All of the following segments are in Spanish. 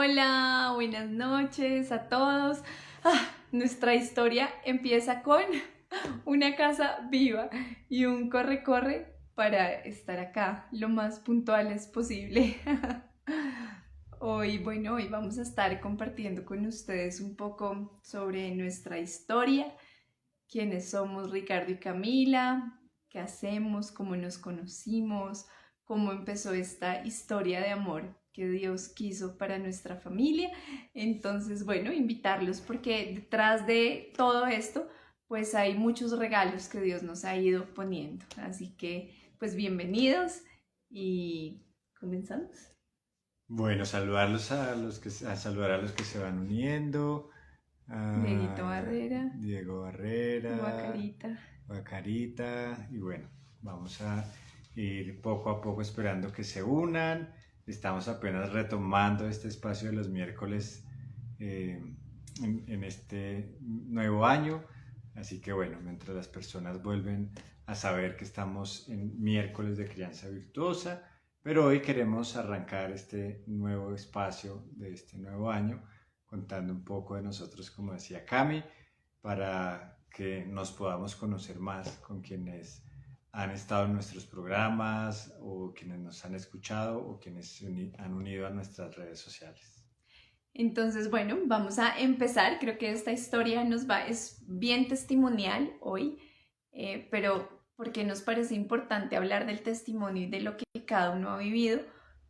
Hola, buenas noches a todos. Nuestra historia empieza con una casa viva y un corre-corre para estar acá lo más puntuales posible. Hoy vamos a estar compartiendo con ustedes un poco sobre nuestra historia, quiénes somos Ricardo y Camila, qué hacemos, cómo nos conocimos, cómo empezó esta historia de amor que Dios quiso para nuestra familia. Entonces, bueno, invitarlos porque detrás de todo esto, pues hay muchos regalos que Dios nos ha ido poniendo. Así que, pues bienvenidos y comenzamos. Bueno, saludar a los que se van uniendo. Dieguito Barrera, Diego Barrera, Guacarita. Bacarita, y bueno, vamos a ir poco a poco esperando que se unan. Estamos apenas retomando este espacio de los miércoles eh, en este nuevo año. Así que bueno, mientras las personas vuelven a saber que estamos en miércoles de crianza virtuosa, pero hoy queremos arrancar este nuevo espacio de este nuevo año contando un poco de nosotros, como decía Cami, para que nos podamos conocer más con quienes han estado en nuestros programas o quienes nos han escuchado o quienes han unido a nuestras redes sociales. Entonces, bueno, vamos a empezar. Creo que esta historia es bien testimonial hoy, pero porque nos parece importante hablar del testimonio y de lo que cada uno ha vivido,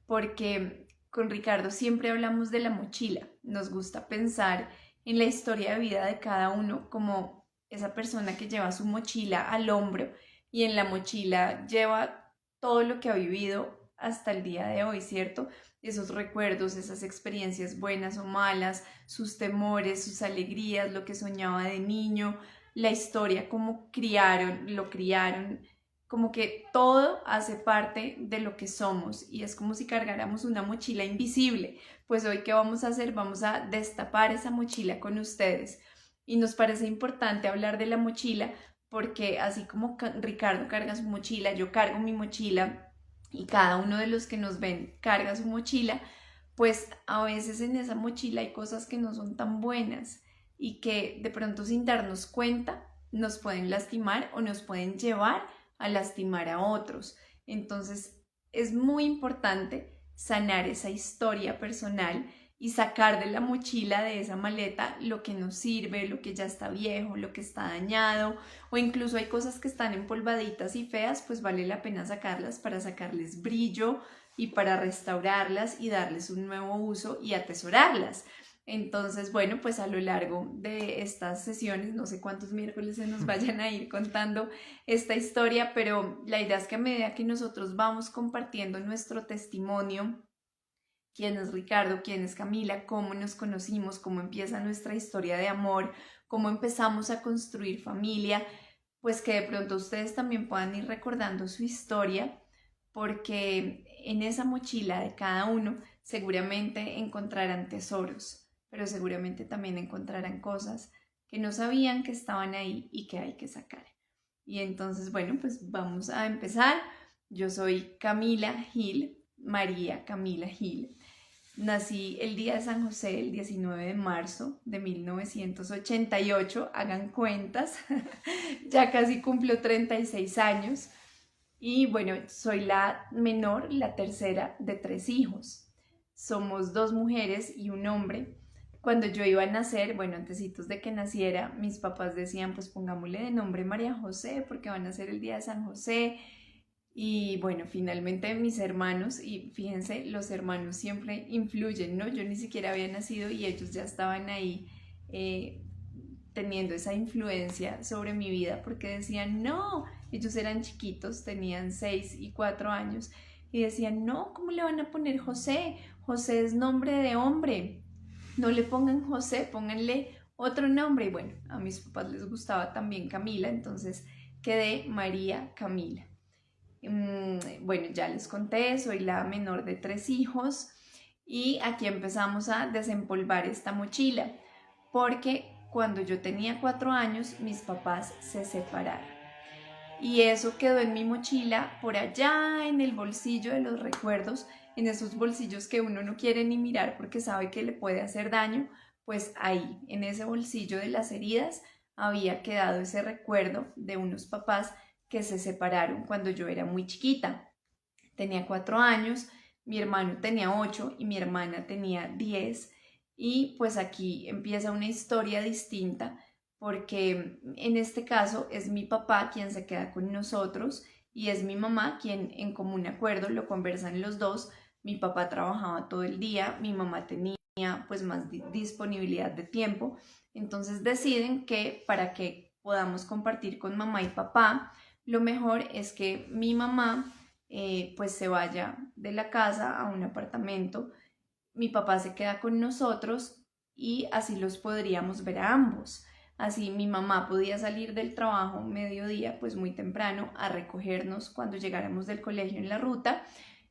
porque con Ricardo siempre hablamos de la mochila. Nos gusta pensar en la historia de vida de cada uno como esa persona que lleva su mochila al hombro y en la mochila lleva todo lo que ha vivido hasta el día de hoy, ¿cierto? Esos recuerdos, esas experiencias buenas o malas, sus temores, sus alegrías, lo que soñaba de niño, la historia, cómo lo criaron, como que todo hace parte de lo que somos y es como si cargáramos una mochila invisible. Pues hoy, ¿qué vamos a hacer? Vamos a destapar esa mochila con ustedes y nos parece importante hablar de la mochila porque así como Ricardo carga su mochila, yo cargo mi mochila y cada uno de los que nos ven carga su mochila, pues a veces en esa mochila hay cosas que no son tan buenas y que de pronto sin darnos cuenta nos pueden lastimar o nos pueden llevar a lastimar a otros. Entonces es muy importante sanar esa historia personal y sacar de la mochila, de esa maleta, lo que nos sirve, lo que ya está viejo, lo que está dañado, o incluso hay cosas que están empolvaditas y feas, pues vale la pena sacarlas para sacarles brillo y para restaurarlas y darles un nuevo uso y atesorarlas. Entonces, bueno, pues a lo largo de estas sesiones, no sé cuántos miércoles se nos vayan a ir contando esta historia, pero la idea es que a medida que nosotros vamos compartiendo nuestro testimonio, quién es Ricardo, quién es Camila, cómo nos conocimos, cómo empieza nuestra historia de amor, cómo empezamos a construir familia, pues que de pronto ustedes también puedan ir recordando su historia, porque en esa mochila de cada uno seguramente encontrarán tesoros, pero seguramente también encontrarán cosas que no sabían que estaban ahí y que hay que sacar. Y entonces, bueno, pues vamos a empezar. Yo soy Camila Gil, María Camila Gil. Nací el día de San José, el 19 de marzo de 1988, hagan cuentas, ya casi cumplo 36 años y bueno, soy la menor, la tercera de 3 hijos. Somos 2 mujeres y un hombre. Cuando yo iba a nacer, bueno, antecitos de que naciera, mis papás decían, pues pongámosle de nombre María José porque van a ser el día de San José. Y bueno, finalmente mis hermanos, y fíjense, los hermanos siempre influyen, ¿no? Yo ni siquiera había nacido y ellos ya estaban ahí eh, teniendo esa influencia sobre mi vida porque decían, no, ellos eran chiquitos, tenían 6 y 4 años y decían, no, ¿cómo le van a poner José? José es nombre de hombre, no le pongan José, pónganle otro nombre. Y bueno, a mis papás les gustaba también Camila, entonces quedé María Camila. Bueno, ya les conté, soy la menor de 3 hijos y aquí empezamos a desempolvar esta mochila porque cuando yo tenía 4 años mis papás se separaron y eso quedó en mi mochila por allá en el bolsillo de los recuerdos en esos bolsillos que uno no quiere ni mirar porque sabe que le puede hacer daño, pues ahí, en ese bolsillo de las heridas, había quedado ese recuerdo de unos papás que se separaron cuando yo era muy chiquita. Tenía 4 años, mi hermano tenía 8 y mi hermana tenía 10. Y pues aquí empieza una historia distinta porque en este caso es mi papá quien se queda con nosotros y es mi mamá quien en común acuerdo lo conversan los dos. Mi papá trabajaba todo el día, mi mamá tenía pues más disponibilidad de tiempo, entonces deciden que para que podamos compartir con mamá y papá, lo mejor es que mi mamá pues se vaya de la casa a un apartamento, mi papá se queda con nosotros y así los podríamos ver a ambos. Así mi mamá podía salir del trabajo mediodía, pues muy temprano, a recogernos cuando llegáramos del colegio en la ruta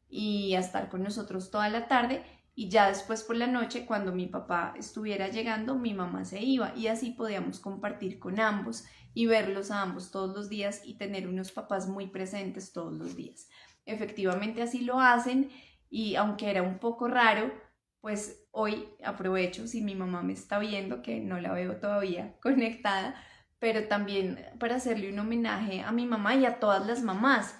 y a estar con nosotros toda la tarde y ya después por la noche, cuando mi papá estuviera llegando, mi mamá se iba y así podíamos compartir con ambos y verlos a ambos todos los días y tener unos papás muy presentes todos los días. Efectivamente así lo hacen y aunque era un poco raro, pues hoy aprovecho, si mi mamá me está viendo, que no la veo todavía conectada, pero también para hacerle un homenaje a mi mamá y a todas las mamás,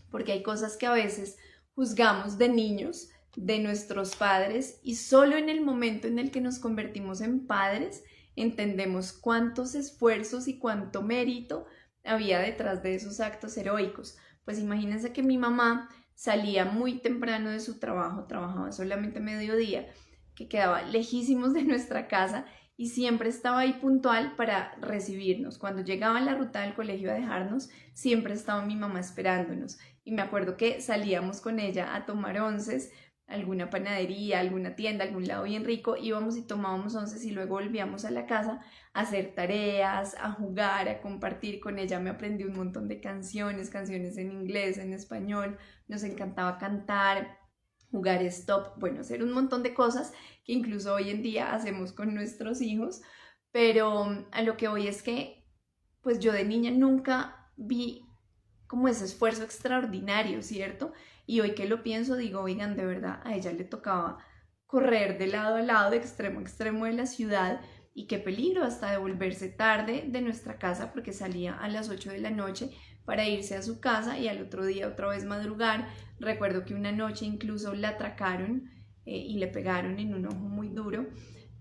porque hay cosas que a veces juzgamos de niños, de nuestros padres, y solo en el momento en el que nos convertimos en padres entendemos cuántos esfuerzos y cuánto mérito había detrás de esos actos heroicos. Pues imagínense que mi mamá salía muy temprano de su trabajo, trabajaba solamente mediodía, que quedaba lejísimos de nuestra casa y siempre estaba ahí puntual para recibirnos. Cuando llegaba la ruta del colegio a dejarnos, siempre estaba mi mamá esperándonos. Y me acuerdo que salíamos con ella a tomar onces, alguna panadería, alguna tienda, algún lado bien rico, íbamos y tomábamos onces y luego volvíamos a la casa a hacer tareas, a jugar, a compartir con ella. Me aprendí un montón de canciones, canciones en inglés, en español, nos encantaba cantar, jugar stop, bueno, hacer un montón de cosas que incluso hoy en día hacemos con nuestros hijos, pero a lo que voy es que pues yo de niña nunca vi como ese esfuerzo extraordinario, ¿cierto? Y hoy que lo pienso digo, oigan, de verdad, a ella le tocaba correr de lado a lado, de extremo a extremo de la ciudad y qué peligro hasta devolverse tarde de nuestra casa porque salía a las 8 de la noche para irse a su casa y al otro día otra vez madrugar. Recuerdo que una noche incluso la atracaron y le pegaron en un ojo muy duro,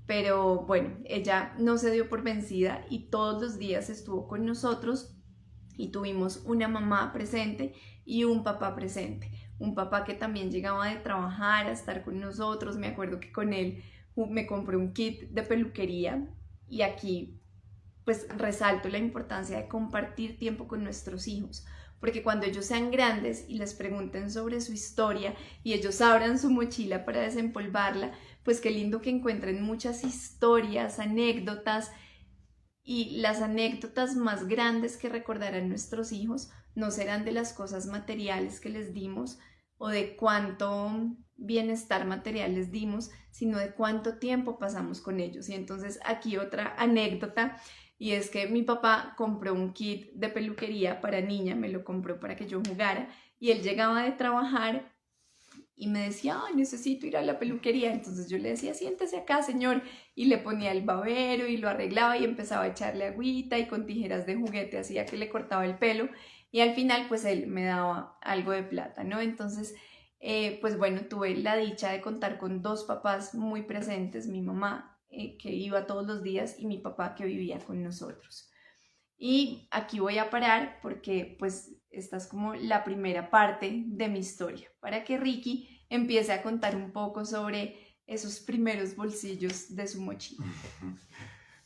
pero bueno, ella no se dio por vencida y todos los días estuvo con nosotros y tuvimos una mamá presente y un papá presente. Un papá que también llegaba de trabajar a estar con nosotros. Me acuerdo que con él me compré un kit de peluquería y aquí pues resalto la importancia de compartir tiempo con nuestros hijos, porque cuando ellos sean grandes y les pregunten sobre su historia y ellos abran su mochila para desempolvarla, pues qué lindo que encuentren muchas historias, anécdotas, y las anécdotas más grandes que recordarán nuestros hijos no serán de las cosas materiales que les dimos o de cuánto bienestar material les dimos, sino de cuánto tiempo pasamos con ellos. Y entonces aquí otra anécdota, y es que mi papá compró un kit de peluquería para niña, me lo compró para que yo jugara, y él llegaba de trabajar y me decía, ay, necesito ir a la peluquería. Entonces yo le decía, siéntese acá, señor, y le ponía el babero y lo arreglaba y empezaba a echarle agüita y con tijeras de juguete hacía que le cortaba el pelo y al final pues él me daba algo de plata, ¿no? Entonces, pues bueno, tuve la dicha de contar con dos papás muy presentes, mi mamá que iba todos los días y mi papá que vivía con nosotros. Y aquí voy a parar porque pues esta es como la primera parte de mi historia, para que Ricky empiece a contar un poco sobre esos primeros bolsillos de su mochila.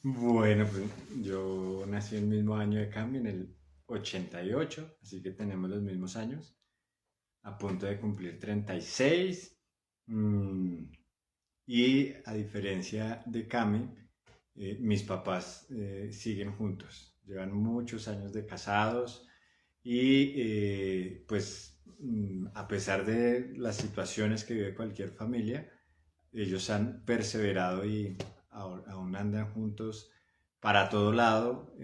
Bueno, pues yo nací en el mismo año de Cami, en el 88, así que tenemos los mismos años, a punto de cumplir 36. Y a diferencia de Cami, mis papás siguen juntos, llevan muchos años de casados y pues a pesar de las situaciones que vive cualquier familia, ellos han perseverado y aún andan juntos para todo lado,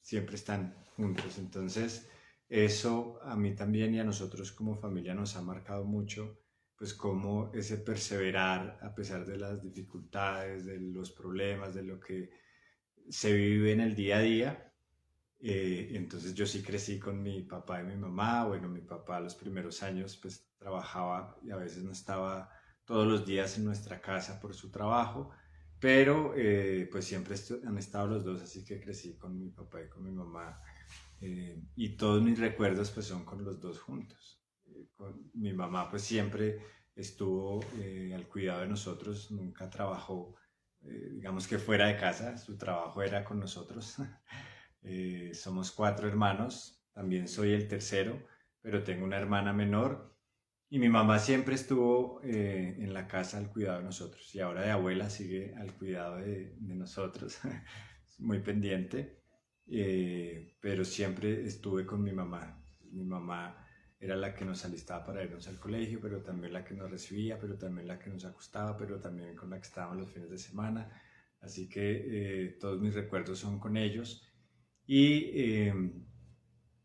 siempre están juntos. Entonces, eso a mí también y a nosotros como familia nos ha marcado mucho pues cómo ese perseverar a pesar de las dificultades, de los problemas, de lo que se vive en el día a día. Entonces yo sí crecí con mi papá y mi mamá. Bueno, mi papá los primeros años pues trabajaba y a veces no estaba todos los días en nuestra casa por su trabajo, pero pues siempre han estado los dos, así que crecí con mi papá y con mi mamá. Y todos mis recuerdos pues son con los dos juntos. Mi mamá pues siempre estuvo al cuidado de nosotros, nunca trabajó, digamos que fuera de casa, su trabajo era con nosotros. Somos cuatro hermanos, también soy el tercero, pero tengo una hermana menor y mi mamá siempre estuvo en la casa al cuidado de nosotros y ahora de abuela sigue al cuidado de nosotros, muy pendiente, pero siempre estuve con mi mamá. Mi mamá era la que nos alistaba para irnos al colegio, pero también la que nos recibía, pero también la que nos acostaba, pero también con la que estábamos los fines de semana. Así que todos mis recuerdos son con ellos. Y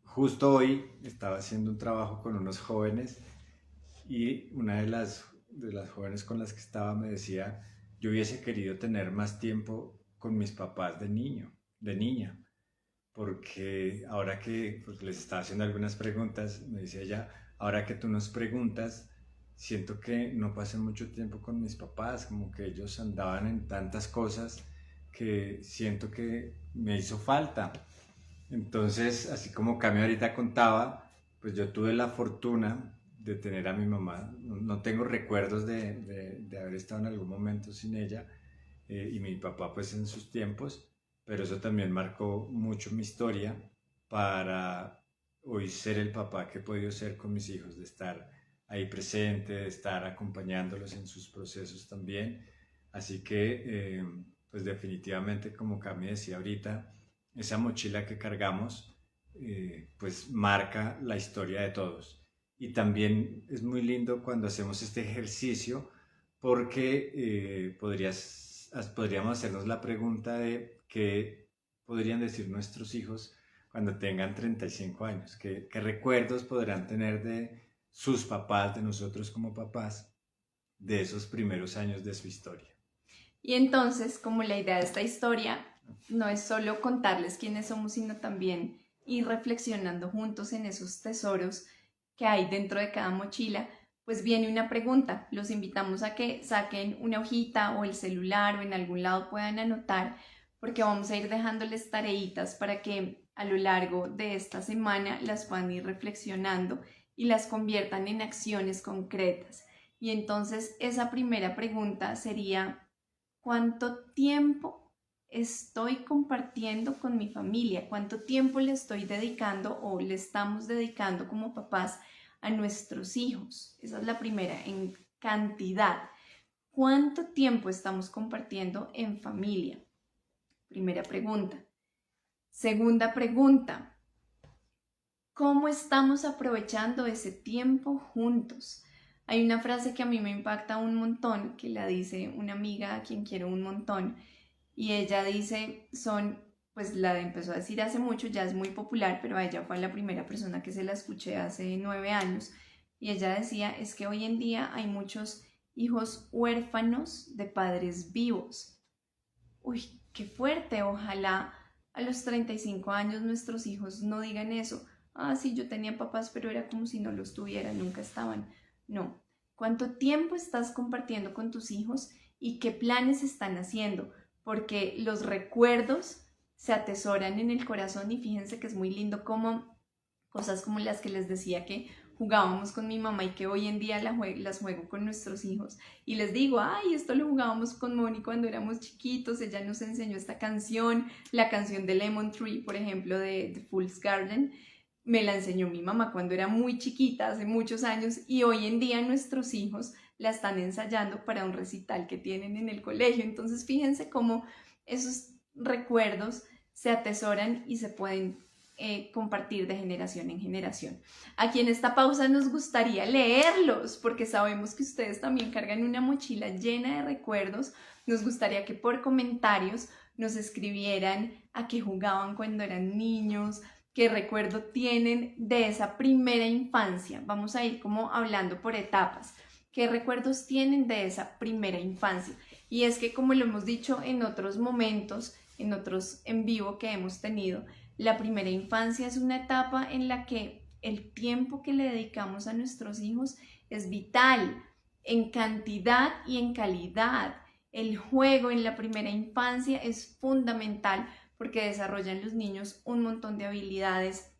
justo hoy estaba haciendo un trabajo con unos jóvenes y una de las jóvenes con las que estaba me decía, yo hubiese querido tener más tiempo con mis papás de niño, de niña, porque ahora que porque les estaba haciendo algunas preguntas, me decía ella, ahora que tú nos preguntas, siento que no pasé mucho tiempo con mis papás, como que ellos andaban en tantas cosas que siento que me hizo falta. Entonces, así como Cami ahorita contaba, pues yo tuve la fortuna de tener a mi mamá. No tengo recuerdos de haber estado en algún momento sin ella, y mi papá pues en sus tiempos, pero eso también marcó mucho mi historia para hoy ser el papá que he podido ser con mis hijos, de estar ahí presente, de estar acompañándolos en sus procesos también. Así que, pues definitivamente, como Cami decía ahorita, esa mochila que cargamos, pues marca la historia de todos. Y también es muy lindo cuando hacemos este ejercicio porque podríamos hacernos la pregunta de qué podrían decir nuestros hijos cuando tengan 35 años, qué recuerdos podrán tener de sus papás, de nosotros como papás, de esos primeros años de su historia. Y entonces, como la idea de esta historia no es solo contarles quiénes somos, sino también ir reflexionando juntos en esos tesoros que hay dentro de cada mochila, pues viene una pregunta. Los invitamos a que saquen una hojita o el celular o en algún lado puedan anotar, porque vamos a ir dejándoles tareitas para que a lo largo de esta semana las puedan ir reflexionando y las conviertan en acciones concretas. Y entonces esa primera pregunta sería, ¿cuánto tiempo estoy compartiendo con mi familia? ¿Cuánto tiempo le estoy dedicando o le estamos dedicando como papás a nuestros hijos? Esa es la primera, en cantidad. ¿Cuánto tiempo estamos compartiendo en familia? Primera pregunta. Segunda pregunta, ¿cómo estamos aprovechando ese tiempo juntos? Hay una frase que a mí me impacta un montón, que la dice una amiga a quien quiero un montón, y ella dice, pues la empezó a decir hace mucho, ya es muy popular, pero a ella fue la primera persona que se la escuché hace 9 años, y ella decía, es que hoy en día hay muchos hijos huérfanos de padres vivos. Uy, qué fuerte, ojalá a los 35 años nuestros hijos no digan eso. Ah, sí, yo tenía papás, pero era como si no los tuviera, nunca estaban. No. ¿Cuánto tiempo estás compartiendo con tus hijos y qué planes están haciendo? Porque los recuerdos se atesoran en el corazón y fíjense que es muy lindo como cosas como las que les decía que jugábamos con mi mamá y que hoy en día las juego con nuestros hijos y les digo, ay, esto lo jugábamos con Moni cuando éramos chiquitos, ella nos enseñó esta canción, la canción de Lemon Tree, por ejemplo, de Fool's Garden, me la enseñó mi mamá cuando era muy chiquita, hace muchos años, y hoy en día nuestros hijos la están ensayando para un recital que tienen en el colegio. Entonces fíjense cómo esos recuerdos se atesoran y se pueden compartir de generación en generación. Aquí en esta pausa nos gustaría leerlos porque sabemos que ustedes también cargan una mochila llena de recuerdos. Nos gustaría que por comentarios nos escribieran a qué jugaban cuando eran niños, qué recuerdo tienen de esa primera infancia. Vamos a ir como hablando por etapas. ¿Qué recuerdos tienen de esa primera infancia? Y es que, como lo hemos dicho en otros momentos, en otros en vivo que hemos tenido, la primera infancia es una etapa en la que el tiempo que le dedicamos a nuestros hijos es vital en cantidad y en calidad. El juego en la primera infancia es fundamental porque desarrollan los niños un montón de habilidades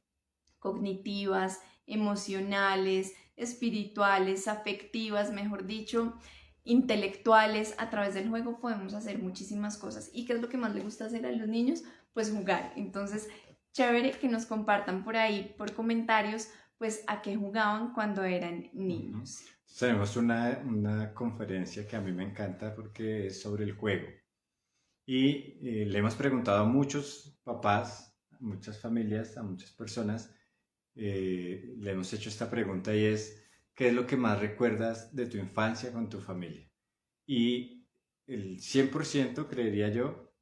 cognitivas, emocionales, espirituales, afectivas, mejor dicho, intelectuales. A través del juego podemos hacer muchísimas cosas. ¿Y qué es lo que más le gusta hacer a los niños? Pues jugar. Entonces, chévere que nos compartan por ahí, por comentarios, pues a qué jugaban cuando eran niños. Tenemos una conferencia que a mí me encanta porque es sobre el juego. Y le hemos preguntado a muchos papás, a muchas familias, a muchas personas, le hemos hecho esta pregunta y es, ¿qué es lo que más recuerdas de tu infancia con tu familia? Y el 100% creería yo,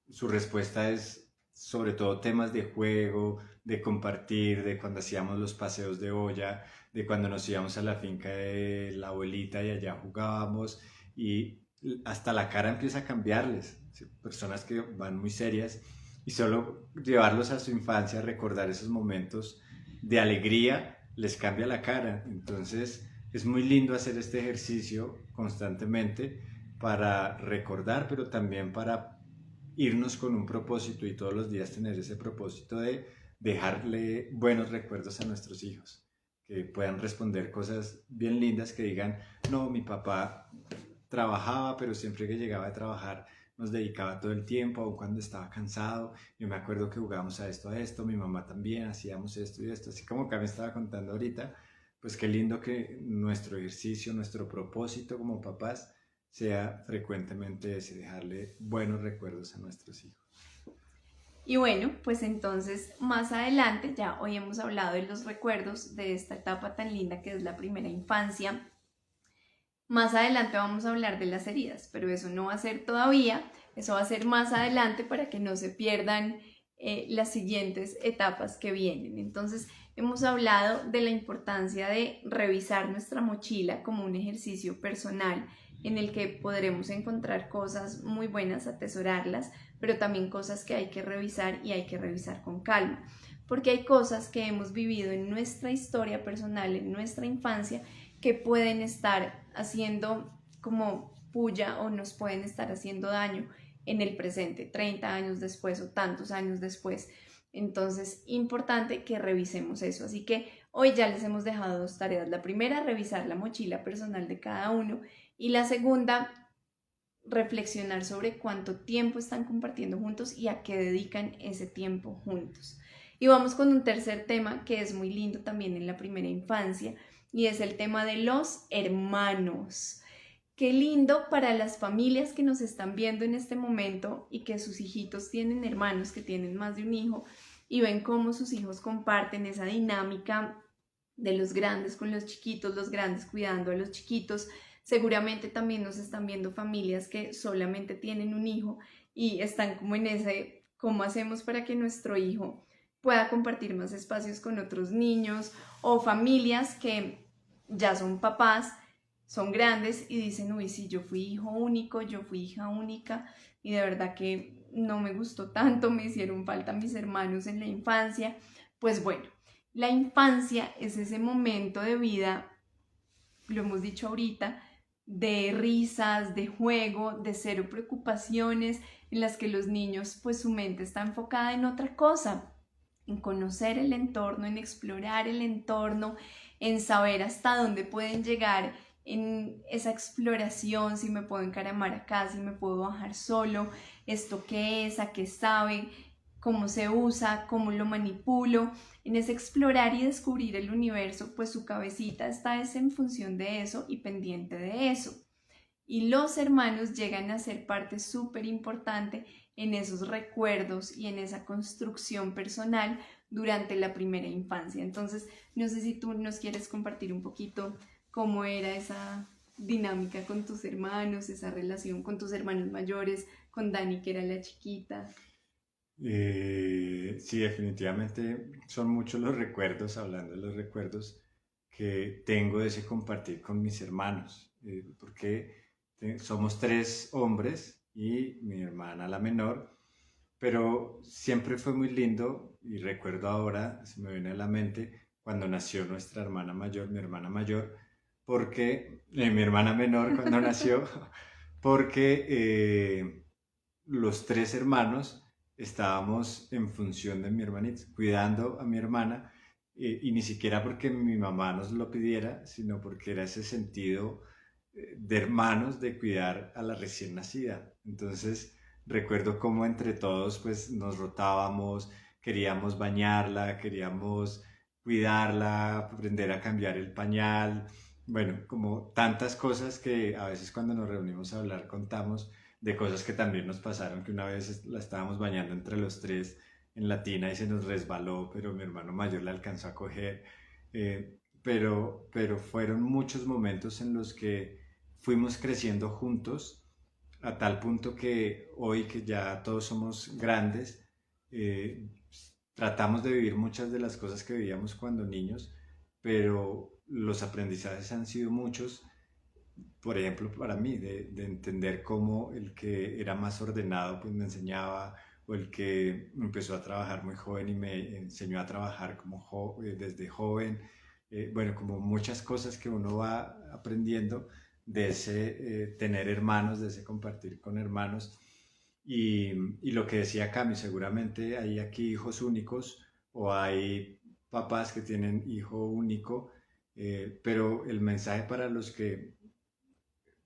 su respuesta es sobre todo temas de juego, de compartir, de cuando hacíamos los paseos de olla, de cuando nos íbamos a la finca de la abuelita y allá jugábamos y hasta la cara empieza a cambiarles. ¿Sí? Personas que van muy serias y solo llevarlos a su infancia, recordar esos momentos de alegría, les cambia la cara. Entonces es muy lindo hacer este ejercicio constantemente para recordar, pero también para irnos con un propósito y todos los días tener ese propósito de dejarle buenos recuerdos a nuestros hijos, que puedan responder cosas bien lindas, que digan, no, mi papá trabajaba, pero siempre que llegaba a trabajar nos dedicaba todo el tiempo, aun cuando estaba cansado. Yo me acuerdo que jugábamos a esto, mi mamá también, hacíamos esto y esto, así como que me estaba contando ahorita. Pues qué lindo que nuestro ejercicio, nuestro propósito como papás sea frecuentemente ese, dejarle buenos recuerdos a nuestros hijos. Y bueno, pues entonces más adelante, ya hoy hemos hablado de los recuerdos de esta etapa tan linda que es la primera infancia. Más adelante vamos a hablar de las heridas, pero eso no va a ser todavía, eso va a ser más adelante para que no se pierdan las siguientes etapas que vienen. Entonces, hemos hablado de la importancia de revisar nuestra mochila como un ejercicio personal en el que podremos encontrar cosas muy buenas, atesorarlas, pero también cosas que hay que revisar y hay que revisar con calma, porque hay cosas que hemos vivido en nuestra historia personal, en nuestra infancia, que pueden estar haciendo como puya o nos pueden estar haciendo daño en el presente, 30 años después o tantos años después. Entonces, importante que revisemos eso. Así que hoy ya les hemos dejado dos tareas. La primera, revisar la mochila personal de cada uno. Y la segunda, reflexionar sobre cuánto tiempo están compartiendo juntos y a qué dedican ese tiempo juntos. Y vamos con un tercer tema que es muy lindo también en la primera infancia y es el tema de los hermanos. Qué lindo para las familias que nos están viendo en este momento y que sus hijitos tienen hermanos, que tienen más de un hijo y ven cómo sus hijos comparten esa dinámica de los grandes con los chiquitos, los grandes cuidando a los chiquitos. Seguramente también nos están viendo familias que solamente tienen un hijo y están como en ese, ¿cómo hacemos para que nuestro hijo pueda compartir más espacios con otros niños? O familias que ya son papás, son grandes y dicen, uy, sí, yo fui hijo único, yo fui hija única y de verdad que no me gustó tanto, me hicieron falta mis hermanos en la infancia. Pues bueno, la infancia es ese momento de vida, lo hemos dicho ahorita, de risas, de juego, de cero preocupaciones, en las que los niños, pues su mente está enfocada en otra cosa, en conocer el entorno, en explorar el entorno, en saber hasta dónde pueden llegar en esa exploración, si me puedo encaramar acá, si me puedo bajar solo, esto qué es, a qué sabe, cómo se usa, cómo lo manipulo. En ese explorar y descubrir el universo, pues su cabecita está en función de eso y pendiente de eso. Y los hermanos llegan a ser parte súper importante en esos recuerdos y en esa construcción personal durante la primera infancia. Entonces, no sé si tú nos quieres compartir un poquito cómo era esa dinámica con tus hermanos, esa relación con tus hermanos mayores, con Dani, que era la chiquita. Sí, definitivamente son muchos los recuerdos, hablando de los recuerdos, que tengo de ese compartir con mis hermanos, porque somos 3 hombres y mi hermana la menor, pero siempre fue muy lindo y recuerdo ahora, se me viene a la mente, cuando nació nuestra hermana mayor, mi hermana mayor, porque mi hermana menor cuando nació, porque los 3 hermanos estábamos en función de mi hermanita, cuidando a mi hermana, y ni siquiera porque mi mamá nos lo pidiera, sino porque era ese sentido de hermanos de cuidar a la recién nacida. Entonces recuerdo cómo entre todos pues nos rotábamos, queríamos bañarla, queríamos cuidarla, aprender a cambiar el pañal, bueno, como tantas cosas que a veces cuando nos reunimos a hablar contamos de cosas que también nos pasaron, que una vez la estábamos bañando entre los 3 en la tina y se nos resbaló, pero mi hermano mayor la alcanzó a coger. Pero fueron muchos momentos en los que fuimos creciendo juntos a tal punto que hoy que ya todos somos grandes, eh, tratamos de vivir muchas de las cosas que vivíamos cuando niños, pero los aprendizajes han sido muchos, por ejemplo, para mí, de entender cómo el que era más ordenado pues me enseñaba, o el que empezó a trabajar muy joven y me enseñó a trabajar como desde joven, bueno, como muchas cosas que uno va aprendiendo de ese tener hermanos, de ese compartir con hermanos. Y lo que decía Cami, seguramente hay aquí hijos únicos o hay papás que tienen hijo único, pero el mensaje para los que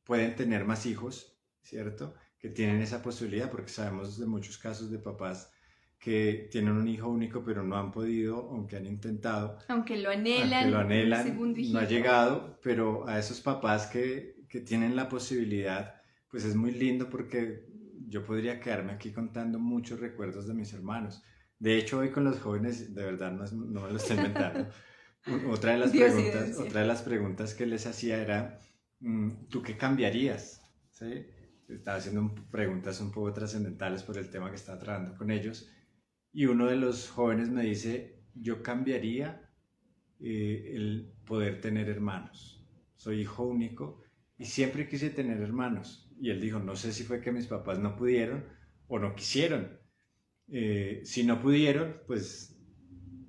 pueden tener más hijos, ¿cierto? Que tienen esa posibilidad, porque sabemos de muchos casos de papás que tienen un hijo único pero no han podido, aunque han intentado, Aunque lo aunque lo anhelan, un anhelan, segundo no ha hijito. llegado, pero a esos papás que tienen la posibilidad, pues es muy lindo porque yo podría quedarme aquí contando muchos recuerdos de mis hermanos. De hecho, hoy con los jóvenes, de verdad no me lo estoy inventando. Dios y evidencia. Otra de las preguntas que les hacía era, ¿tú qué cambiarías? ¿Sí? Estaba haciendo preguntas un poco trascendentales por el tema que estaba tratando con ellos. Y uno de los jóvenes me dice, yo cambiaría el poder tener hermanos. Soy hijo único y siempre quise tener hermanos. Y él dijo, no sé si fue que mis papás no pudieron o no quisieron. Si no pudieron, pues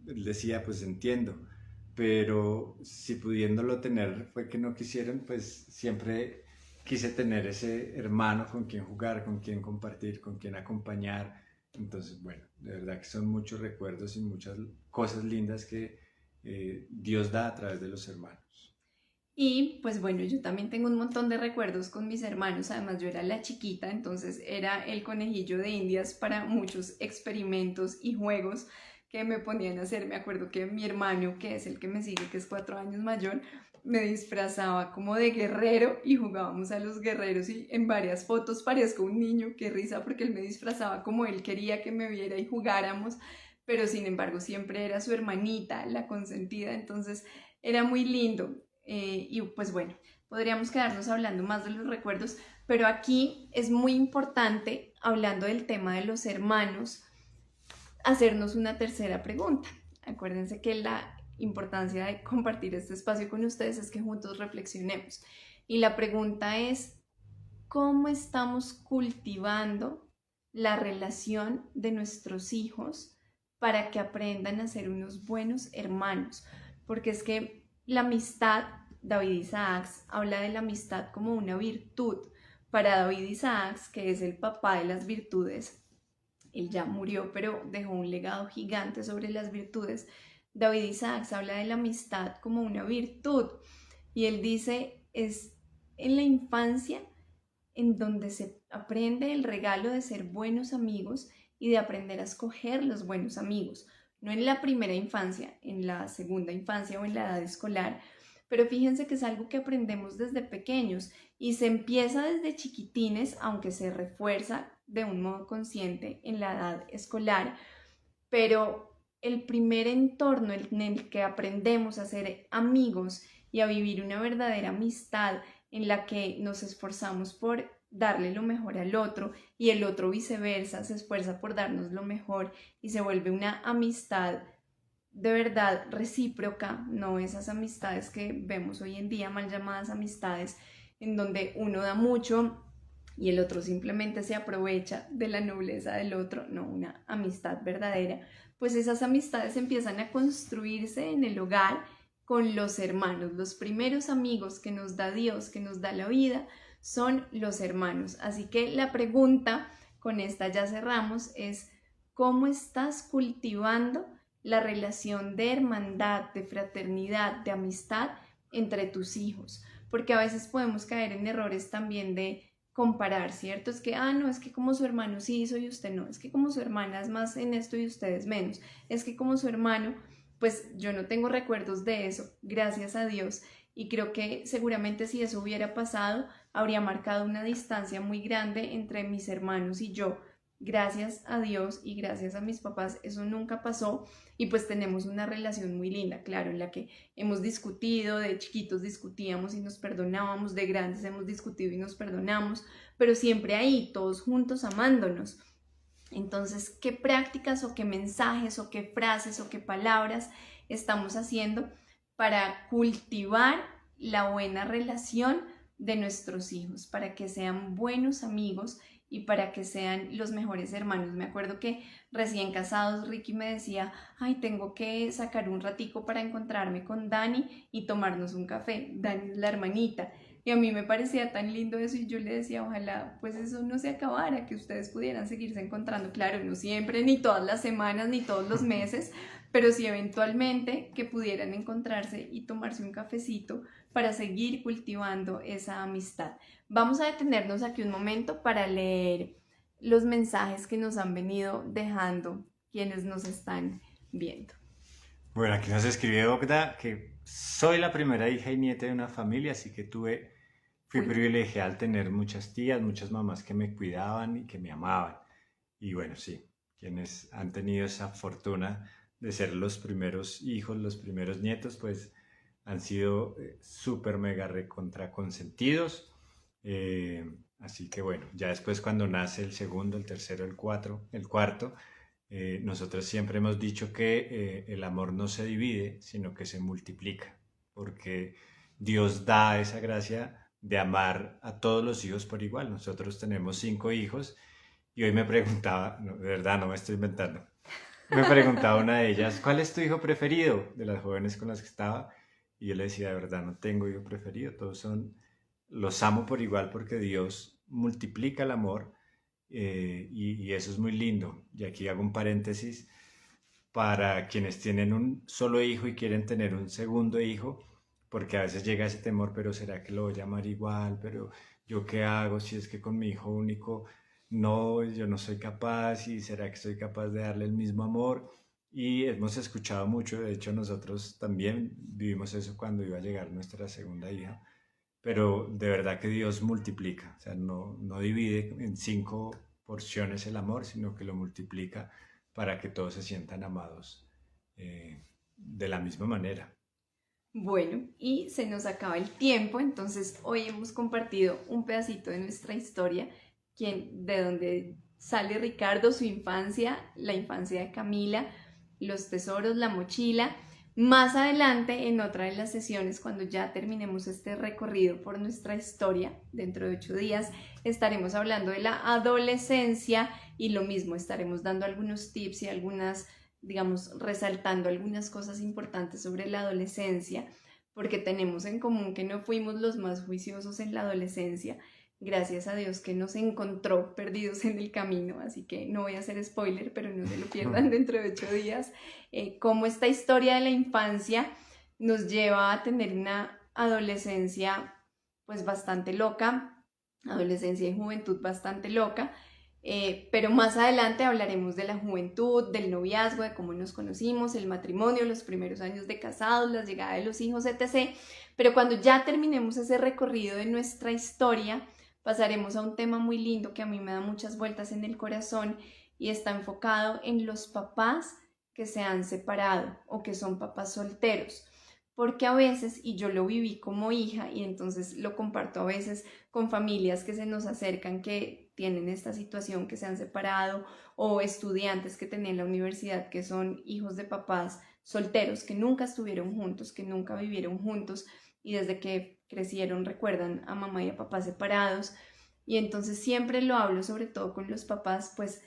él decía, pues entiendo. Pero si pudiéndolo tener fue que no quisieron, pues siempre quise tener ese hermano con quien jugar, con quien compartir, con quien acompañar. Entonces, bueno, de verdad que son muchos recuerdos y muchas cosas lindas que Dios da a través de los hermanos. Y pues bueno, yo también tengo un montón de recuerdos con mis hermanos, además yo era la chiquita, entonces era el conejillo de Indias para muchos experimentos y juegos que me ponían a hacer. Me acuerdo que mi hermano, que es el que me sigue, que es 4 años mayor, me disfrazaba como de guerrero y jugábamos a los guerreros y en varias fotos parezco un niño, qué risa porque él me disfrazaba como él quería que me viera y jugáramos, pero sin embargo siempre era su hermanita, la consentida, entonces era muy lindo. Y pues bueno, podríamos quedarnos hablando más de los recuerdos, pero aquí es muy importante, hablando del tema de los hermanos, hacernos una tercera pregunta. Acuérdense que la importancia de compartir este espacio con ustedes es que juntos reflexionemos. Y la pregunta es, ¿cómo estamos cultivando la relación de nuestros hijos para que aprendan a ser unos buenos hermanos? Porque es que la amistad, David Isaacs habla de la amistad como una virtud. Para David Isaacs, que es el papá de las virtudes, él ya murió, pero dejó un legado gigante sobre las virtudes. David Isaacs habla de la amistad como una virtud y él dice, es en la infancia en donde se aprende el regalo de ser buenos amigos y de aprender a escoger los buenos amigos. No en la primera infancia, en la segunda infancia o en la edad escolar, pero fíjense que es algo que aprendemos desde pequeños y se empieza desde chiquitines, aunque se refuerza de un modo consciente en la edad escolar, pero el primer entorno en el que aprendemos a ser amigos y a vivir una verdadera amistad en la que nos esforzamos por darle lo mejor al otro y el otro viceversa se esfuerza por darnos lo mejor y se vuelve una amistad de verdad recíproca, no esas amistades que vemos hoy en día, mal llamadas amistades, en donde uno da mucho y el otro simplemente se aprovecha de la nobleza del otro, no, una amistad verdadera, pues esas amistades empiezan a construirse en el hogar con los hermanos. Los primeros amigos que nos da Dios, que nos da la vida, son los hermanos. Así que la pregunta, con esta ya cerramos, es ¿cómo estás cultivando la relación de hermandad, de fraternidad, de amistad entre tus hijos? Porque a veces podemos caer en errores también de comparar, ¿cierto? Es que, no, es que como su hermano sí hizo y usted no, es que como su hermana es más en esto y ustedes menos, es que como su hermano, pues yo no tengo recuerdos de eso, gracias a Dios, y creo que seguramente si eso hubiera pasado, habría marcado una distancia muy grande entre mis hermanos y yo. Gracias a Dios y gracias a mis papás eso nunca pasó y pues tenemos una relación muy linda, claro, en la que hemos discutido, de chiquitos discutíamos y nos perdonábamos, de grandes hemos discutido y nos perdonamos, pero siempre ahí, todos juntos amándonos. Entonces, ¿qué prácticas o qué mensajes o qué frases o qué palabras estamos haciendo para cultivar la buena relación de nuestros hijos, para que sean buenos amigos y para que sean los mejores hermanos? Me acuerdo que recién casados Ricky me decía, ay, tengo que sacar un ratico para encontrarme con Dani y tomarnos un café. Dani es la hermanita. Y a mí me parecía tan lindo eso y yo le decía, ojalá pues eso no se acabara, que ustedes pudieran seguirse encontrando. Claro, no siempre, ni todas las semanas, ni todos los meses, pero sí eventualmente que pudieran encontrarse y tomarse un cafecito para seguir cultivando esa amistad. Vamos a detenernos aquí un momento para leer los mensajes que nos han venido dejando quienes nos están viendo. Bueno, aquí nos escribe Ogda que soy la primera hija y nieta de una familia, así que fui privilegiada al tener muchas tías, muchas mamás que me cuidaban y que me amaban. Y bueno, sí, quienes han tenido esa fortuna de ser los primeros hijos, los primeros nietos, pues han sido súper mega recontra consentidos. Así que bueno, ya después cuando nace el segundo, el tercero, el cuarto, nosotros siempre hemos dicho que el amor no se divide, sino que se multiplica, porque Dios da esa gracia de amar a todos los hijos por igual. Nosotros tenemos 5 hijos y hoy me preguntaba, no, de verdad no me estoy inventando, me preguntaba una de ellas, ¿cuál es tu hijo preferido de las jóvenes con las que estaba? Y yo le decía, de verdad no tengo hijo preferido, los amo por igual porque Dios multiplica el amor. Y eso es muy lindo. Y aquí hago un paréntesis para quienes tienen un solo hijo y quieren tener un segundo hijo, porque a veces llega ese temor, pero ¿será que lo voy a amar igual? Pero ¿yo qué hago si es que con mi hijo único no, yo no soy capaz? ¿Y será que soy capaz de darle el mismo amor? Y hemos escuchado mucho, de hecho nosotros también vivimos eso cuando iba a llegar nuestra segunda hija, pero de verdad que Dios multiplica, o sea, no divide en 5 porciones el amor, sino que lo multiplica para que todos se sientan amados de la misma manera. Bueno, y se nos acaba el tiempo, entonces hoy hemos compartido un pedacito de nuestra historia, de donde sale Ricardo, su infancia, la infancia de Camila, los tesoros, la mochila. Más adelante, en otra de las sesiones, cuando ya terminemos este recorrido por nuestra historia, dentro de 8 días, estaremos hablando de la adolescencia y lo mismo, estaremos dando algunos tips y digamos, resaltando algunas cosas importantes sobre la adolescencia, porque tenemos en común que no fuimos los más juiciosos en la adolescencia. Gracias a Dios que nos encontró perdidos en el camino, así que no voy a hacer spoiler, pero no se lo pierdan dentro de 8 días, cómo esta historia de la infancia nos lleva a tener una adolescencia pues bastante loca, adolescencia y juventud bastante loca, pero más adelante hablaremos de la juventud, del noviazgo, de cómo nos conocimos, el matrimonio, los primeros años de casados, la llegada de los hijos, etc. Pero cuando ya terminemos ese recorrido de nuestra historia, pasaremos a un tema muy lindo que a mí me da muchas vueltas en el corazón y está enfocado en los papás que se han separado o que son papás solteros. Porque a veces, y yo lo viví como hija y entonces lo comparto a veces con familias que se nos acercan que tienen esta situación, que se han separado, o estudiantes que tenían en la universidad que son hijos de papás solteros, que nunca estuvieron juntos, que nunca vivieron juntos y desde que crecieron recuerdan a mamá y a papá separados. Y entonces siempre lo hablo sobre todo con los papás, pues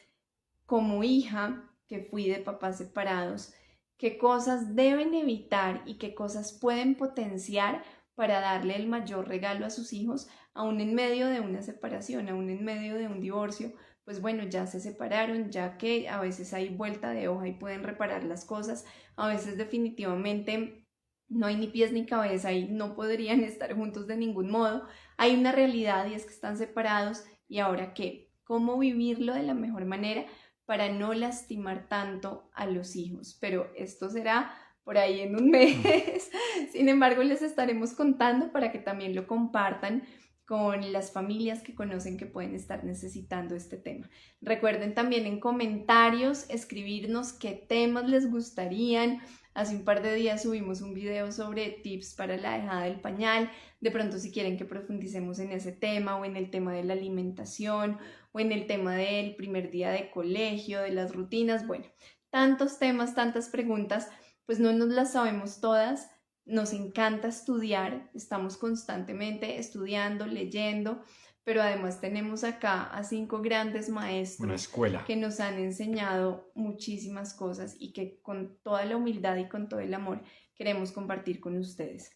como hija que fui de papás separados, qué cosas deben evitar y qué cosas pueden potenciar para darle el mayor regalo a sus hijos, aún en medio de una separación, aún en medio de un divorcio. Pues bueno, ya se separaron, ya que a veces hay vuelta de hoja y pueden reparar las cosas, a veces definitivamente no hay ni pies ni cabeza y no podrían estar juntos de ningún modo. Hay una realidad y es que están separados. ¿Y ahora qué? ¿Cómo vivirlo de la mejor manera para no lastimar tanto a los hijos? Pero esto será por ahí en un mes. Sin embargo, les estaremos contando para que también lo compartan con las familias que conocen que pueden estar necesitando este tema. Recuerden también en comentarios escribirnos qué temas les gustarían. Hace un par de días subimos un video sobre tips para la dejada del pañal. De pronto si quieren que profundicemos en ese tema o en el tema de la alimentación o en el tema del primer día de colegio, de las rutinas. Bueno, tantos temas, tantas preguntas, pues no nos las sabemos todas. Nos encanta estudiar, estamos constantemente estudiando, leyendo, pero además tenemos acá a 5 grandes maestros, una escuela, que nos han enseñado muchísimas cosas y que con toda la humildad y con todo el amor queremos compartir con ustedes.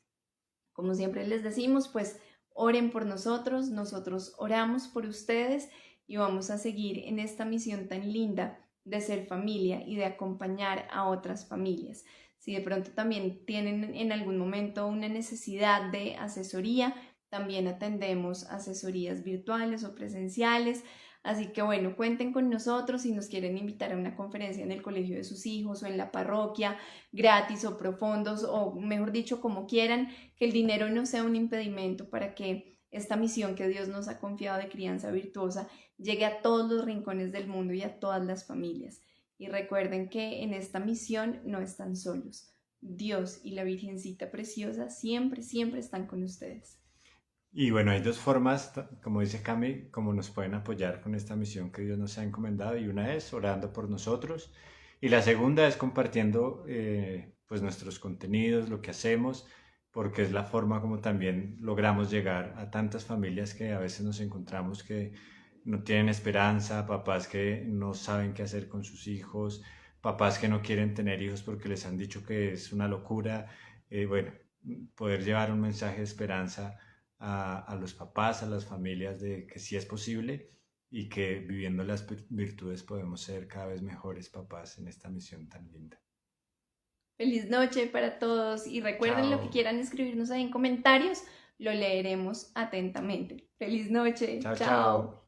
Como siempre les decimos, pues oren por nosotros, nosotros oramos por ustedes y vamos a seguir en esta misión tan linda de ser familia y de acompañar a otras familias. Si de pronto también tienen en algún momento una necesidad de asesoría, también atendemos asesorías virtuales o presenciales. Así que bueno, cuenten con nosotros si nos quieren invitar a una conferencia en el colegio de sus hijos o en la parroquia, gratis o profundos, o mejor dicho, como quieran, que el dinero no sea un impedimento para que esta misión que Dios nos ha confiado de crianza virtuosa llegue a todos los rincones del mundo y a todas las familias. Y recuerden que en esta misión no están solos. Dios y la Virgencita Preciosa siempre, siempre están con ustedes. Y bueno, hay 2 formas, como dice Cami, como nos pueden apoyar con esta misión que Dios nos ha encomendado. Y una es orando por nosotros. Y la segunda es compartiendo pues nuestros contenidos, lo que hacemos, porque es la forma como también logramos llegar a tantas familias que a veces nos encontramos que no tienen esperanza, papás que no saben qué hacer con sus hijos, papás que no quieren tener hijos porque les han dicho que es una locura. Bueno, poder llevar un mensaje de esperanza a los papás, a las familias, de que sí es posible y que viviendo las virtudes podemos ser cada vez mejores papás en esta misión tan linda. Feliz noche para todos y recuerden Chao. lo que quieran escribirnos ahí en comentarios, lo leeremos atentamente. Feliz noche. Chao, Chao. chao.